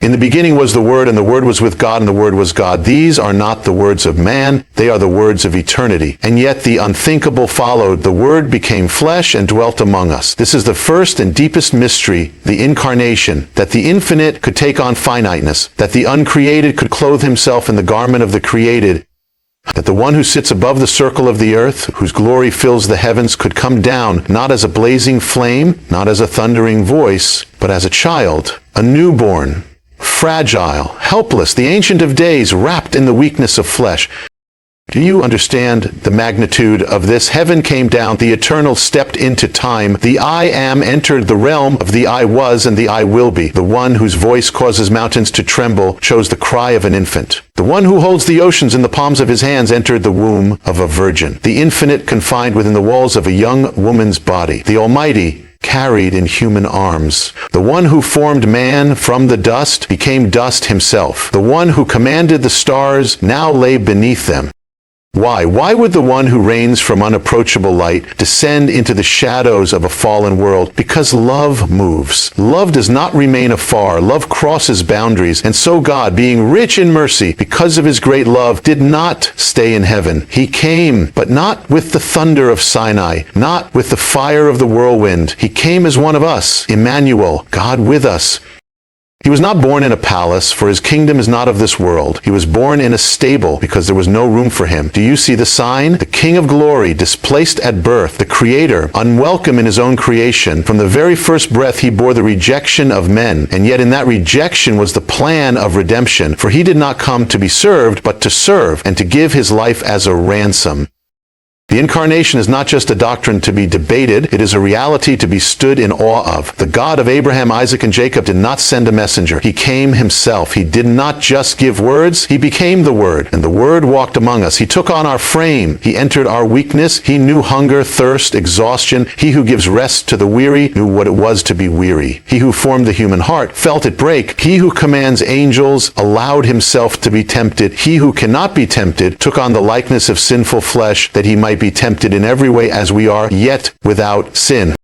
In the beginning was the Word, and the Word was with God, and the Word was God. These are not the words of man, they are the words of eternity. And yet the unthinkable followed. The Word became flesh and dwelt among us. This is the first and deepest mystery, the Incarnation, that the infinite could take on finiteness, that the uncreated could clothe himself in the garment of the created, that the one who sits above the circle of the earth, whose glory fills the heavens, could come down, not as a blazing flame, not as a thundering voice, but as a child, a newborn, fragile, helpless, the Ancient of Days, wrapped in the weakness of flesh. Do you understand the magnitude of this? Heaven came down, the eternal stepped into time, the I Am entered the realm of the I Was and the I Will Be. The one whose voice causes mountains to tremble chose the cry of an infant. The one who holds the oceans in the palms of his hands entered the womb of a virgin. The infinite confined within the walls of a young woman's body. The Almighty carried in human arms. The one who formed man from the dust became dust himself. The one who commanded the stars now lay beneath them. Why? Why would the one who reigns from unapproachable light descend into the shadows of a fallen world? Because love moves. Love does not remain afar. Love crosses boundaries. And so God, being rich in mercy, because of his great love, did not stay in heaven. He came, but not with the thunder of Sinai, not with the fire of the whirlwind. He came as one of us, Emmanuel, God with us. He was not born in a palace, for his kingdom is not of this world. He was born in a stable, because there was no room for him. Do you see the sign? The King of glory, displaced at birth, the Creator, unwelcome in his own creation. From the very first breath he bore the rejection of men, and yet in that rejection was the plan of redemption. For he did not come to be served, but to serve, and to give his life as a ransom. The Incarnation is not just a doctrine to be debated, it is a reality to be stood in awe of. The God of Abraham, Isaac, and Jacob did not send a messenger. He came himself. He did not just give words, he became the Word, and the Word walked among us. He took on our frame. He entered our weakness. He knew hunger, thirst, exhaustion. He who gives rest to the weary knew what it was to be weary. He who formed the human heart felt it break. He who commands angels allowed himself to be tempted. He who cannot be tempted took on the likeness of sinful flesh, that he might be tempted in every way as we are, yet without sin.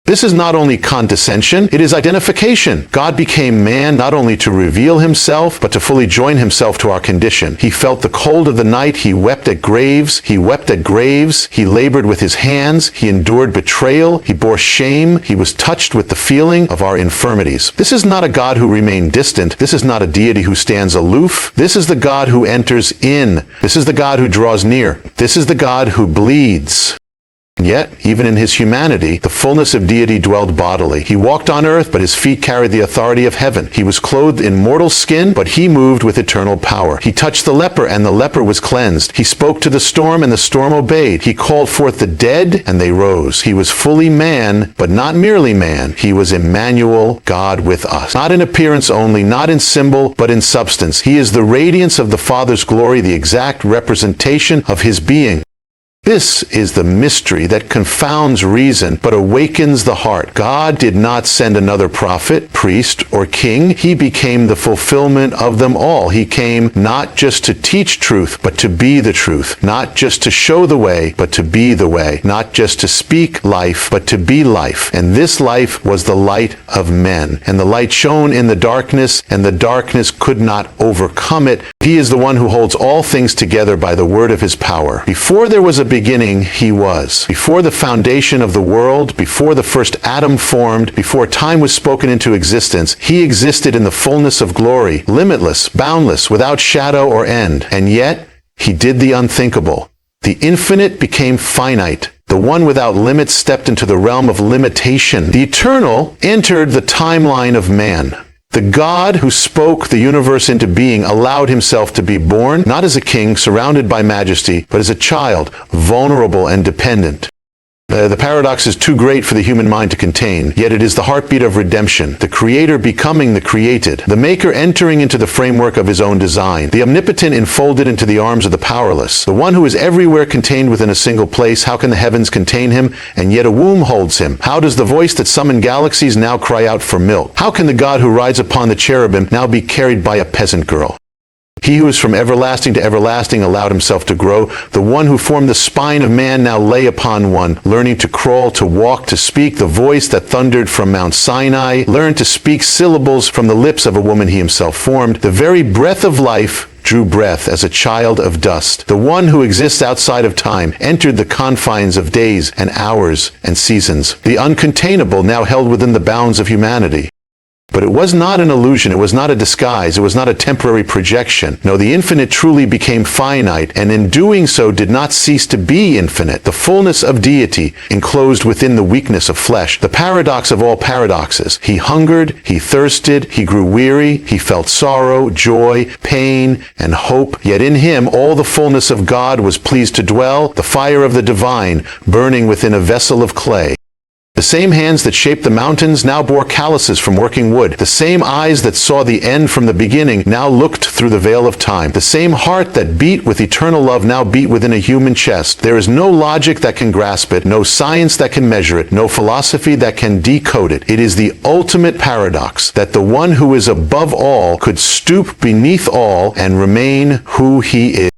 This is not only condescension, it is identification. God became man not only to reveal himself, but to fully join himself to our condition. He felt the cold of the night. He wept at graves. He wept at graves. He labored with his hands. He endured betrayal. He bore shame. He was touched with the feeling of our infirmities. This is not a God who remained distant. This is not a deity who stands aloof. This is the God who enters in. This is the God who draws near. This is the God who bleeds. Yet, even in his humanity, the fullness of deity dwelled bodily. He walked on earth, but his feet carried the authority of heaven. He was clothed in mortal skin, but he moved with eternal power. He touched the leper, and the leper was cleansed. He spoke to the storm, and the storm obeyed. He called forth the dead, and they rose. He was fully man, but not merely man. He was Emmanuel, God with us. Not in appearance only, not in symbol, but in substance. He is the radiance of the Father's glory, the exact representation of his being. This is the mystery that confounds reason, but awakens the heart. God did not send another prophet, priest, or king. He became the fulfillment of them all. He came not just to teach truth, but to be the truth. Not just to show the way, but to be the way. Not just to speak life, but to be life. And this life was the light of men. And the light shone in the darkness, and the darkness could not overcome it. He is the one who holds all things together by the word of his power. Before there was a beginning, he was. Before the foundation of the world, before the first atom formed, before time was spoken into existence, he existed in the fullness of glory, limitless, boundless, without shadow or end. And yet, he did the unthinkable. The infinite became finite. The one without limits stepped into the realm of limitation. The eternal entered the timeline of man. The God who spoke the universe into being allowed himself to be born, not as a king surrounded by majesty, but as a child, vulnerable and dependent. The paradox is too great for the human mind to contain, yet it is the heartbeat of redemption, the Creator becoming the created, the Maker entering into the framework of his own design, the Omnipotent enfolded into the arms of the powerless, the one who is everywhere contained within a single place. How can the heavens contain him, and yet a womb holds him? How does the voice that summoned galaxies now cry out for milk? How can the God who rides upon the cherubim now be carried by a peasant girl? He who is from everlasting to everlasting allowed himself to grow. The one who formed the spine of man now lay upon one, learning to crawl, to walk, to speak. The voice that thundered from Mount Sinai learned to speak syllables from the lips of a woman he himself formed. The very breath of life drew breath as a child of dust. The one who exists outside of time entered the confines of days and hours and seasons. The uncontainable now held within the bounds of humanity. But it was not an illusion, it was not a disguise, it was not a temporary projection. No, the infinite truly became finite, and in doing so did not cease to be infinite. The fullness of deity enclosed within the weakness of flesh. The paradox of all paradoxes. He hungered, he thirsted, he grew weary, he felt sorrow, joy, pain, and hope. Yet in him all the fullness of God was pleased to dwell, the fire of the divine burning within a vessel of clay. The same hands that shaped the mountains now bore calluses from working wood. The same eyes that saw the end from the beginning now looked through the veil of time. The same heart that beat with eternal love now beat within a human chest. There is no logic that can grasp it, no science that can measure it, no philosophy that can decode it. It is the ultimate paradox that the one who is above all could stoop beneath all and remain who he is.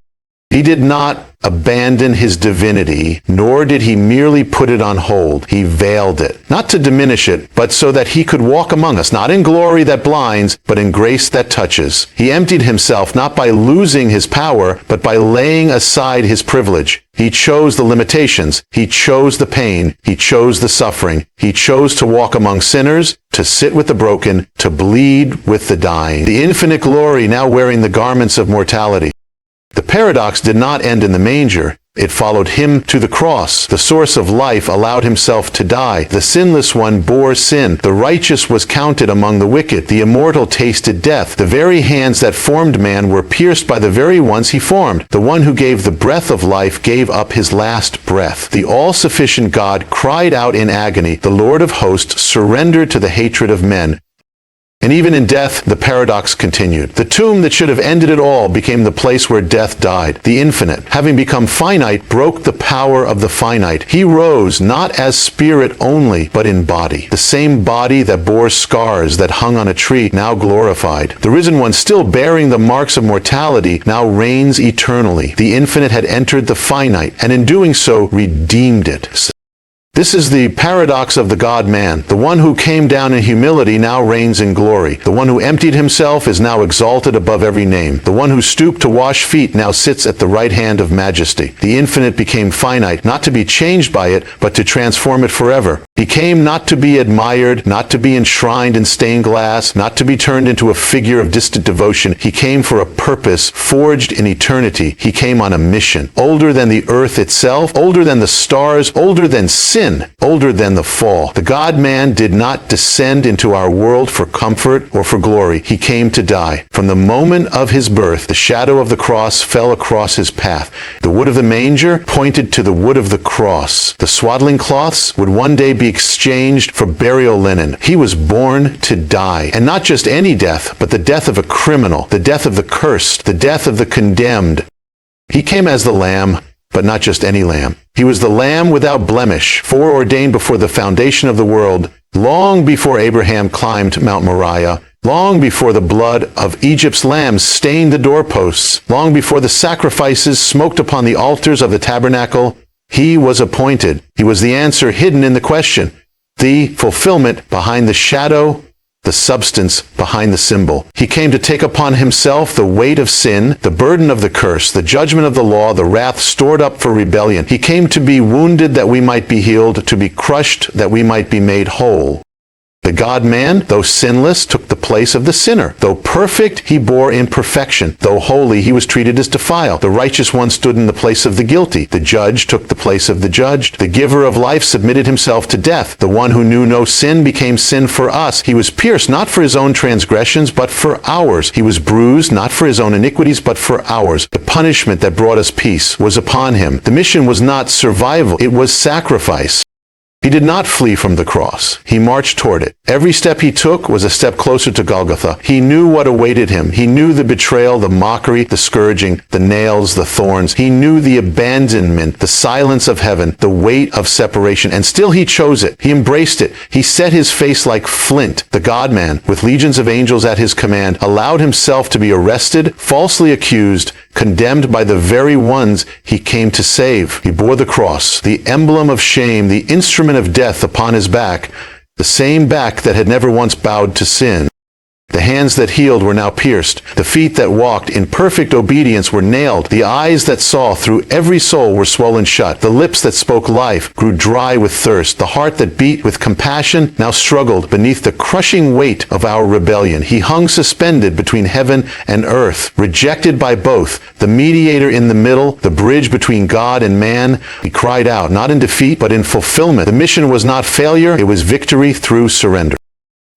He did not abandon his divinity, nor did he merely put it on hold. He veiled it, not to diminish it, but so that he could walk among us, not in glory that blinds, but in grace that touches. He emptied himself not by losing his power, but by laying aside his privilege. He chose the limitations. He chose the pain. He chose the suffering. He chose to walk among sinners, to sit with the broken, to bleed with the dying. The infinite glory now wearing the garments of mortality. The paradox did not end in the manger. It followed him to the cross. The source of life allowed himself to die. The sinless one bore sin. The righteous was counted among the wicked. The immortal tasted death. The very hands that formed man were pierced by the very ones he formed. The one who gave the breath of life gave up his last breath. The all-sufficient God cried out in agony. The Lord of hosts surrendered to the hatred of men. And even in death, the paradox continued. The tomb that should have ended it all became the place where death died. The infinite, having become finite, broke the power of the finite. He rose not as spirit only, but in body. The same body that bore scars that hung on a tree, now glorified. The risen one, still bearing the marks of mortality, now reigns eternally. The infinite had entered the finite, and in doing so, redeemed it. This is the paradox of the God-man. The one who came down in humility now reigns in glory. The one who emptied himself is now exalted above every name. The one who stooped to wash feet now sits at the right hand of majesty. The infinite became finite, not to be changed by it, but to transform it forever. He came not to be admired, not to be enshrined in stained glass, not to be turned into a figure of distant devotion. He came for a purpose forged in eternity. He came on a mission, older than the earth itself, older than the stars, older than sin, older than the fall. The God-man did not descend into our world for comfort or for glory. He came to die. From the moment of his birth, the shadow of the cross fell across his path. The wood of the manger pointed to the wood of the cross. The swaddling cloths would one day be exchanged for burial linen. He was born to die. And not just any death, but the death of a criminal, the death of the cursed, the death of the condemned. He came as the lamb, but not just any lamb. He was the lamb without blemish, foreordained before the foundation of the world, long before Abraham climbed Mount Moriah, long before the blood of Egypt's lambs stained the doorposts, long before the sacrifices smoked upon the altars of the tabernacle. He was appointed. He was the answer hidden in the question, the fulfillment behind the shadow, the substance behind the symbol. He came to take upon himself the weight of sin, the burden of the curse, the judgment of the law, the wrath stored up for rebellion. He came to be wounded that we might be healed, to be crushed that we might be made whole. The God-man, though sinless, took the place of the sinner. Though perfect, he bore imperfection. Though holy, he was treated as defiled. The righteous one stood in the place of the guilty. The judge took the place of the judged. The giver of life submitted himself to death. The one who knew no sin became sin for us. He was pierced not for his own transgressions, but for ours. He was bruised not for his own iniquities, but for ours. The punishment that brought us peace was upon him. The mission was not survival, it was sacrifice. He did not flee from the cross. He marched toward it. Every step he took was a step closer to Golgotha. He knew what awaited him. He knew the betrayal, the mockery, the scourging, the nails, the thorns. He knew the abandonment, the silence of heaven, the weight of separation, and still he chose it. He embraced it. He set his face like flint. The God-man, with legions of angels at his command, allowed himself to be arrested, falsely accused, condemned by the very ones he came to save. He bore the cross, the emblem of shame, the instrument of death upon his back, the same back that had never once bowed to sin. The hands that healed were now pierced. The feet that walked in perfect obedience were nailed. The eyes that saw through every soul were swollen shut. The lips that spoke life grew dry with thirst. The heart that beat with compassion now struggled beneath the crushing weight of our rebellion. He hung suspended between heaven and earth, rejected by both, the mediator in the middle, the bridge between God and man. He cried out, not in defeat, but in fulfillment. The mission was not failure, it was victory through surrender.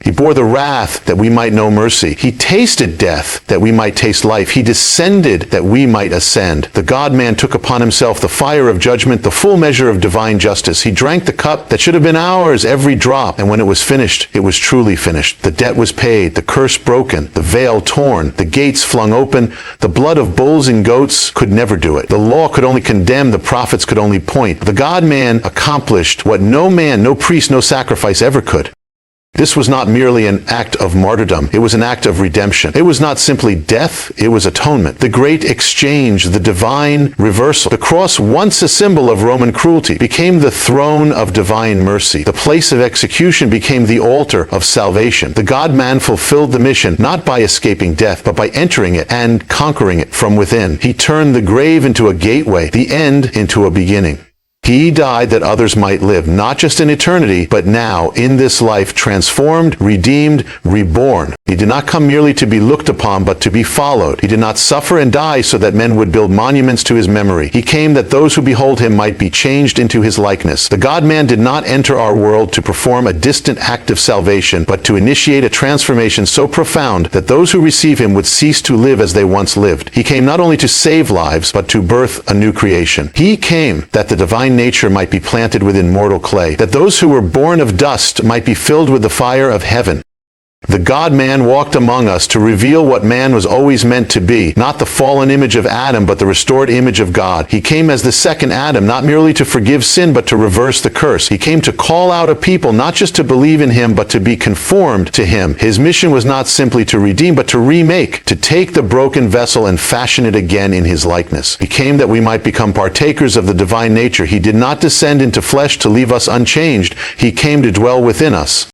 He bore the wrath that we might know mercy. He tasted death that we might taste life. He descended that we might ascend. The God-man took upon himself the fire of judgment, the full measure of divine justice. He drank the cup that should have been ours, every drop. And when it was finished, it was truly finished. The debt was paid, the curse broken, the veil torn, the gates flung open. The blood of bulls and goats could never do it. The law could only condemn, the prophets could only point. The God-man accomplished what no man, no priest, no sacrifice ever could. This was not merely an act of martyrdom. It was an act of redemption. It was not simply death. It was atonement. The great exchange, the divine reversal. The cross, once a symbol of Roman cruelty, became the throne of divine mercy. The place of execution became the altar of salvation. The God-man fulfilled the mission not by escaping death, but by entering it and conquering it from within. He turned the grave into a gateway, the end into a beginning. He died that others might live, not just in eternity, but now, in this life, transformed, redeemed, reborn. He did not come merely to be looked upon, but to be followed. He did not suffer and die so that men would build monuments to his memory. He came that those who behold him might be changed into his likeness. The God-man did not enter our world to perform a distant act of salvation, but to initiate a transformation so profound that those who receive him would cease to live as they once lived. He came not only to save lives, but to birth a new creation. He came that the divine nature might be planted within mortal clay, that those who were born of dust might be filled with the fire of heaven. The God-man walked among us to reveal what man was always meant to be, not the fallen image of Adam, but the restored image of God. He came as the second Adam, not merely to forgive sin, but to reverse the curse. He came to call out a people, not just to believe in him, but to be conformed to him. His mission was not simply to redeem, but to remake, to take the broken vessel and fashion it again in his likeness. He came that we might become partakers of the divine nature. He did not descend into flesh to leave us unchanged. He came to dwell within us.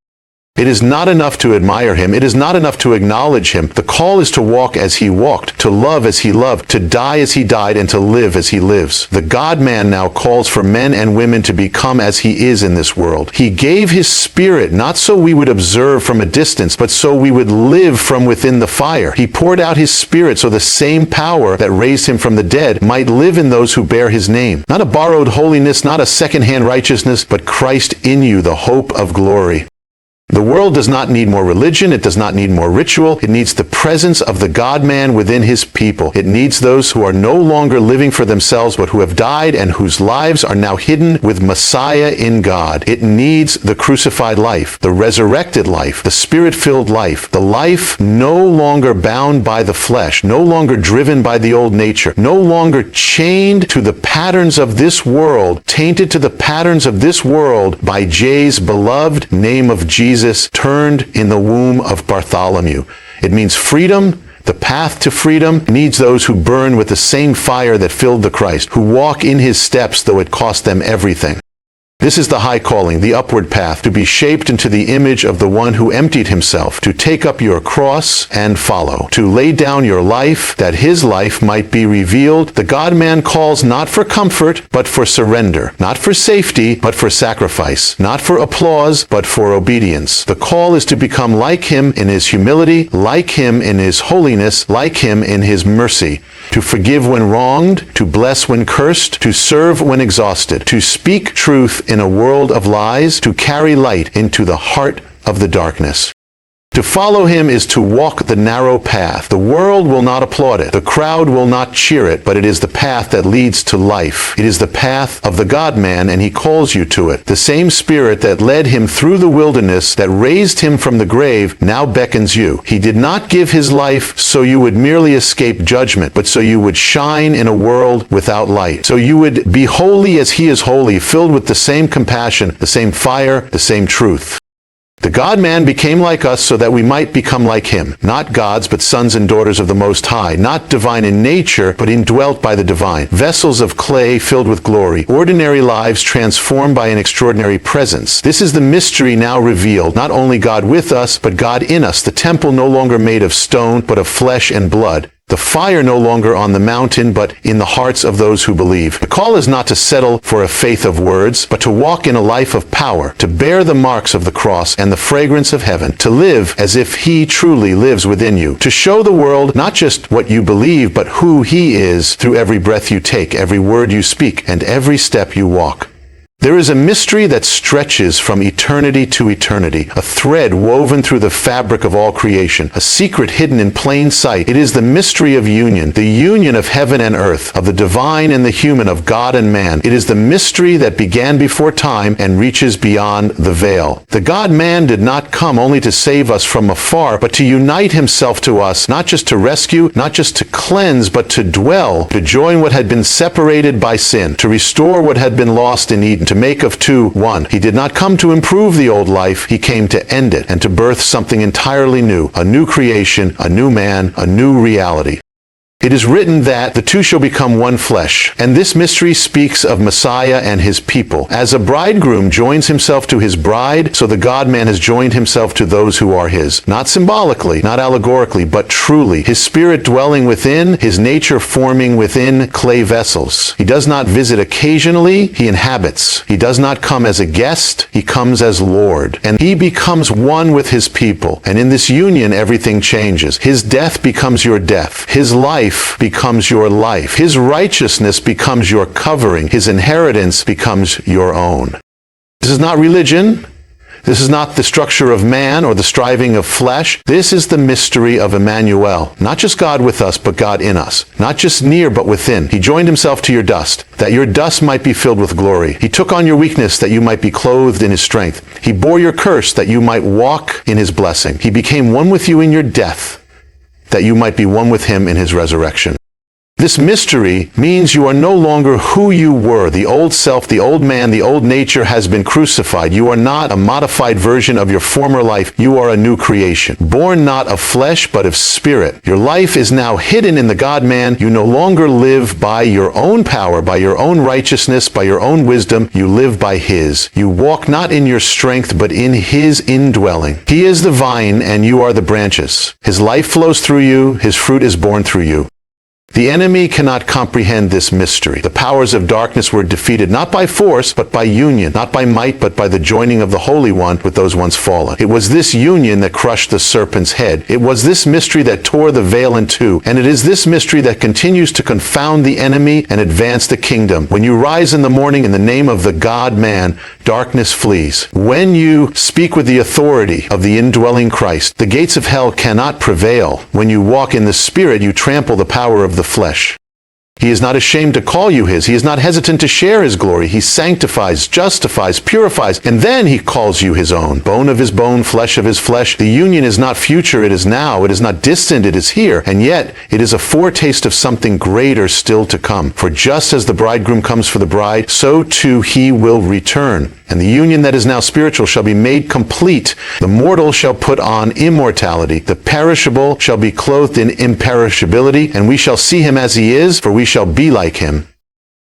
It is not enough to admire him. It is not enough to acknowledge him. The call is to walk as he walked, to love as he loved, to die as he died, and to live as he lives. The God-man now calls for men and women to become as he is in this world. He gave his spirit not so we would observe from a distance, but so we would live from within the fire. He poured out his spirit so the same power that raised him from the dead might live in those who bear his name. Not a borrowed holiness, not a second-hand righteousness, but Christ in you, the hope of glory. The world does not need more religion. It does not need more ritual. It needs the presence of the God-man within his people. It needs those who are no longer living for themselves, but who have died and whose lives are now hidden with Messiah in God. It needs the crucified life, the resurrected life, the spirit-filled life, the life no longer bound by the flesh, no longer driven by the old nature, no longer chained to the patterns of this world, tainted to the patterns of this world by Jay's beloved name of Jesus, turned in the womb of Bartholomew. It means freedom. The path to freedom needs those who burn with the same fire that filled the Christ, who walk in his steps though it cost them everything. This is the high calling, the upward path, to be shaped into the image of the one who emptied himself, to take up your cross and follow, to lay down your life that his life might be revealed. The God-man calls not for comfort, but for surrender, not for safety, but for sacrifice, not for applause, but for obedience. The call is to become like him in his humility, like him in his holiness, like him in his mercy, to forgive when wronged, to bless when cursed, to serve when exhausted, to speak truth in a world of lies, to carry light into the heart of the darkness. To follow him is to walk the narrow path. The world will not applaud it. The crowd will not cheer it, but it is the path that leads to life. It is the path of the God-man, and he calls you to it. The same Spirit that led him through the wilderness, that raised him from the grave, now beckons you. He did not give his life so you would merely escape judgment, but so you would shine in a world without light. So you would be holy as he is holy, filled with the same compassion, the same fire, the same truth. The God-man became like us so that we might become like him, not gods, but sons and daughters of the Most High, not divine in nature, but indwelt by the divine, vessels of clay filled with glory, ordinary lives transformed by an extraordinary presence. This is the mystery now revealed, not only God with us, but God in us, the temple no longer made of stone, but of flesh and blood. The fire no longer on the mountain, but in the hearts of those who believe. The call is not to settle for a faith of words, but to walk in a life of power, to bear the marks of the cross and the fragrance of heaven, to live as if he truly lives within you, to show the world not just what you believe, but who he is through every breath you take, every word you speak, and every step you walk. There is a mystery that stretches from eternity to eternity, a thread woven through the fabric of all creation, a secret hidden in plain sight. It is the mystery of union, the union of heaven and earth, of the divine and the human, of God and man. It is the mystery that began before time and reaches beyond the veil. The God-man did not come only to save us from afar, but to unite himself to us, not just to rescue, not just to cleanse, but to dwell, to join what had been separated by sin, to restore what had been lost in Eden, to make of two one. He did not come to improve the old life. He came to end it and to birth something entirely new, a new creation, a new man, a new reality. It is written that the two shall become one flesh, and this mystery speaks of Messiah and his people. As a bridegroom joins himself to his bride, so the God-man has joined himself to those who are his. Not symbolically, not allegorically, but truly. His spirit dwelling within, his nature forming within clay vessels. He does not visit occasionally, he inhabits. He does not come as a guest, he comes as Lord. And he becomes one with his people. And in this union, everything changes. His death becomes your death. His life becomes your life. His righteousness becomes your covering. His inheritance becomes your own. This is not religion. This is not the structure of man or the striving of flesh. This is the mystery of Emmanuel. Not just God with us, but God in us. Not just near, but within. He joined himself to your dust, that your dust might be filled with glory. He took on your weakness, that you might be clothed in his strength. He bore your curse, that you might walk in his blessing. He became one with you in your death, that you might be one with him in his resurrection. This mystery means you are no longer who you were. The old self, the old man, the old nature has been crucified. You are not a modified version of your former life. You are a new creation, born not of flesh, but of spirit. Your life is now hidden in the God-man. You no longer live by your own power, by your own righteousness, by your own wisdom. You live by his. You walk not in your strength, but in his indwelling. He is the vine, and you are the branches. His life flows through you. His fruit is born through you. The enemy cannot comprehend this mystery. The powers of darkness were defeated not by force, but by union, not by might, but by the joining of the Holy One with those once fallen. It was this union that crushed the serpent's head. It was this mystery that tore the veil in two, and it is this mystery that continues to confound the enemy and advance the kingdom. When you rise in the morning in the name of the God-man, darkness flees. When you speak with the authority of the indwelling Christ, the gates of hell cannot prevail. When you walk in the Spirit, you trample the power of the flesh. He is not ashamed to call you his. He is not hesitant to share his glory. He sanctifies, justifies, purifies, and then he calls you his own. Bone of his bone, flesh of his flesh. The union is not future, it is now. It is not distant, it is here. And yet, it is a foretaste of something greater still to come. For just as the bridegroom comes for the bride, so too he will return. And the union that is now spiritual shall be made complete. The mortal shall put on immortality. The perishable shall be clothed in imperishability, and we shall see him as he is, for we shall be like him.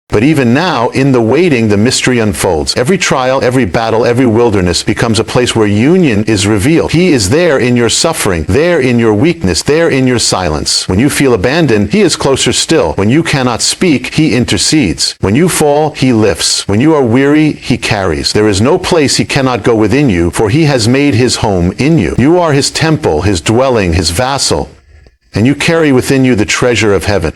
But even now, in the waiting, the mystery unfolds. Every trial, every battle, every wilderness becomes a place where union is revealed. He is there in your suffering, there in your weakness, there in your silence. When you feel abandoned, he is closer still. When you cannot speak, he intercedes. When you fall, he lifts. When you are weary, he carries. There is no place he cannot go within you, for he has made his home in you. You are his temple, his dwelling, his vassal, and you carry within you the treasure of heaven.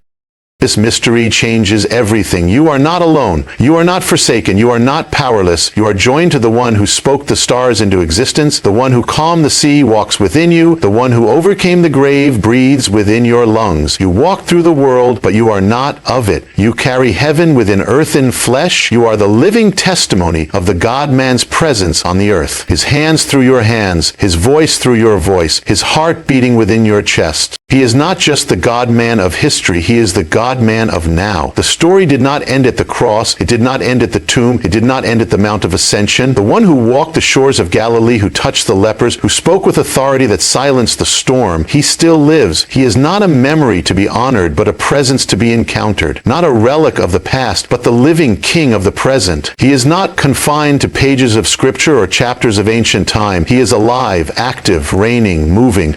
This mystery changes everything. You are not alone. You are not forsaken. You are not powerless. You are joined to the one who spoke the stars into existence. The one who calmed the sea walks within you. The one who overcame the grave breathes within your lungs. You walk through the world, but you are not of it. You carry heaven within earthen flesh. You are the living testimony of the God-man's presence on the earth. His hands through your hands, his voice through your voice, his heart beating within your chest. He is not just the God-man of history. He is the God-man of now. The story did not end at the cross. It did not end at the tomb. It did not end at the Mount of Ascension. The one who walked the shores of Galilee, who touched the lepers, who spoke with authority that silenced the storm, he still lives. He is not a memory to be honored, but a presence to be encountered. Not a relic of the past, but the living King of the present. He is not confined to pages of scripture or chapters of ancient time. He is alive, active, reigning, moving.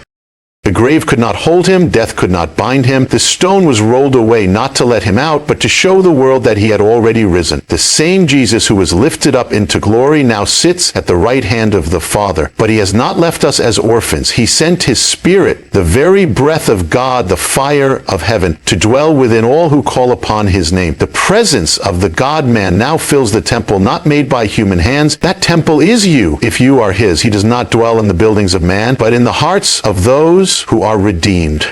The grave could not hold him, death could not bind him. The stone was rolled away not to let him out, but to show the world that he had already risen. The same Jesus who was lifted up into glory now sits at the right hand of the Father. But he has not left us as orphans. He sent his Spirit, the very breath of God, the fire of heaven, to dwell within all who call upon his name. The presence of the God-man now fills the temple not made by human hands. That temple is you, if you are his. He does not dwell in the buildings of man, but in the hearts of those who are redeemed.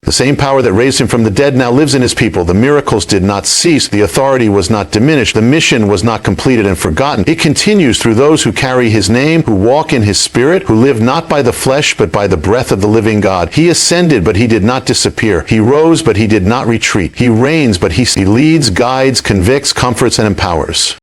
The same power that raised him from the dead now lives in his people. The miracles did not cease. The authority was not diminished. The mission was not completed and forgotten. It continues through those who carry his name, who walk in his spirit, who live not by the flesh, but by the breath of the living God. He ascended, but he did not disappear. He rose, but he did not retreat. He reigns, but he leads, guides, convicts, comforts, and empowers.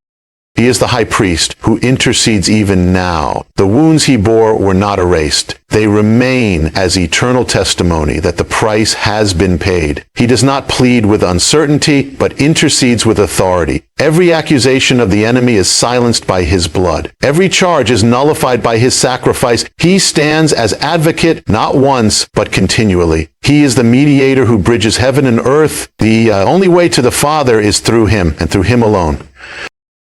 He is the high priest who intercedes even now. The wounds he bore were not erased. They remain as eternal testimony that the price has been paid. He does not plead with uncertainty, but intercedes with authority. Every accusation of the enemy is silenced by his blood. Every charge is nullified by his sacrifice. He stands as advocate, not once, but continually. He is the mediator who bridges heaven and earth. The only way to the Father is through him, and through him alone.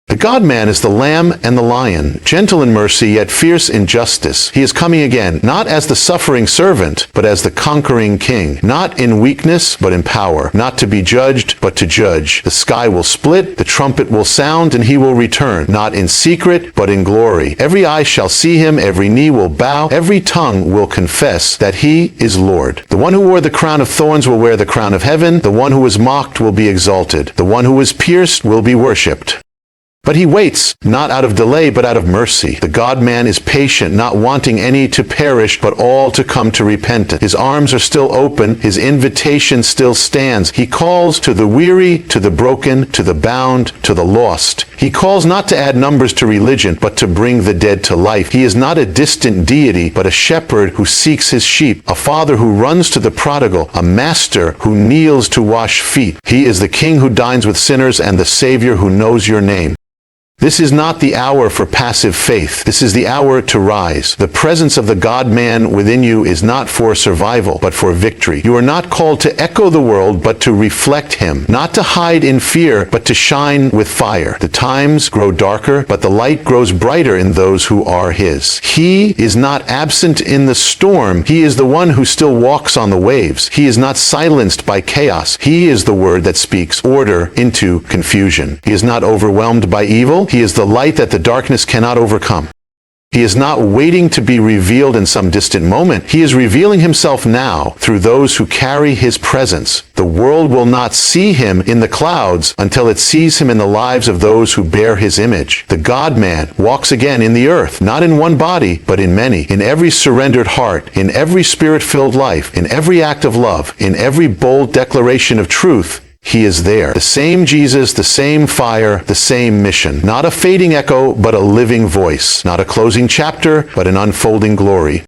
The God-man is the lamb and the lion, gentle in mercy, yet fierce in justice. He is coming again, not as the suffering servant, but as the conquering king. Not in weakness, but in power. Not to be judged, but to judge. The sky will split, the trumpet will sound, and he will return. Not in secret, but in glory. Every eye shall see him, every knee will bow, every tongue will confess that he is Lord. The one who wore the crown of thorns will wear the crown of heaven. The one who was mocked will be exalted. The one who was pierced will be worshipped. But he waits, not out of delay, but out of mercy. The God-man is patient, not wanting any to perish, but all to come to repentance. His arms are still open. His invitation still stands. He calls to the weary, to the broken, to the bound, to the lost. He calls not to add numbers to religion, but to bring the dead to life. He is not a distant deity, but a shepherd who seeks his sheep, a father who runs to the prodigal, a master who kneels to wash feet. He is the king who dines with sinners and the Savior who knows your name. This is not the hour for passive faith. This is the hour to rise. The presence of the God-man within you is not for survival, but for victory. You are not called to echo the world, but to reflect him. Not to hide in fear, but to shine with fire. The times grow darker, but the light grows brighter in those who are his. He is not absent in the storm. He is the one who still walks on the waves. He is not silenced by chaos. He is the word that speaks order into confusion. He is not overwhelmed by evil. He is the light that the darkness cannot overcome. He is not waiting to be revealed in some distant moment. He is revealing himself now through those who carry his presence. The world will not see him in the clouds until it sees him in the lives of those who bear his image. The God-man walks again in the earth, not in one body, but in many, in every surrendered heart, in every spirit-filled life, in every act of love, in every bold declaration of truth. He is there. The same Jesus, the same fire, the same mission. Not a fading echo, but a living voice. Not a closing chapter, but an unfolding glory.